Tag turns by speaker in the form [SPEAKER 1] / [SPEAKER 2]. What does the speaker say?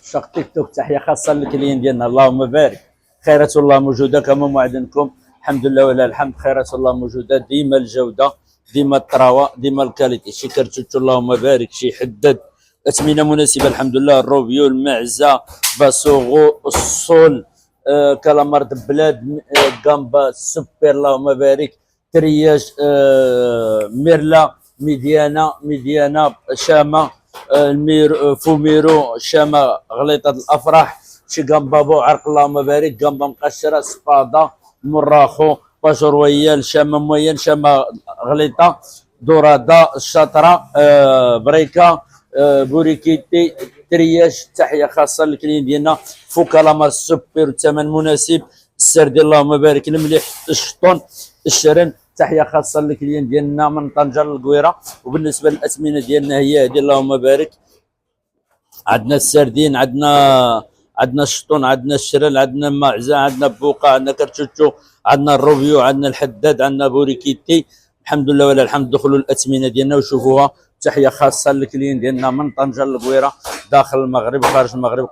[SPEAKER 1] عشاق تيك توك، تحيه خاصه للكليين ديالنا. اللهم بارك. خيرات الله موجوده كما موعدنكم. الحمد لله ولا الحمد. خيرات الله موجوده، ديما الجوده، ديما الطراوه، ديما الكاليتي. شي كرتوتو اللهم بارك، شي حدد، اثمنه مناسبه الحمد لله. الروبيو، المعزه، باسوغو، الصول، كالامار دبلاد، جامبا سوبر اللهم بارك، ترياج، ميرلا، ميديانا شامه، فوميرو شامه، غليطه الافراح، شي جامبابو عرق اللهم بارك، جامبا مقشره، سبادا، مراخو، باجور ويال، شامه موين، شامه غليطه، دورادا، الشاطره، بريكا، بوريكيتي، ترياش. تحيه خاصه للكليين ديالنا. فوكالامار سوبر، الثمن مناسب، السردي اللهم بارك، المليح، الشطون، الشرن. تحيه خاصه للكليين ديالنا من طنجه للقويره. وبالنسبه للاثمنه ديالنا هي هذه اللهم بارك. عندنا السردين، عندنا الشطون، عندنا الشرل، عندنا معزه، عندنا بوقا، عندنا كرتشوتشو، عندنا الروبيو، عندنا الحداد، عندنا بوريكيتي. الحمد لله ولا الحمد. دخلوا الاثمنه ديالنا وشوفوها. تحيه خاصه للكليين ديالنا من طنجه للقويره، داخل المغرب وخارج المغرب.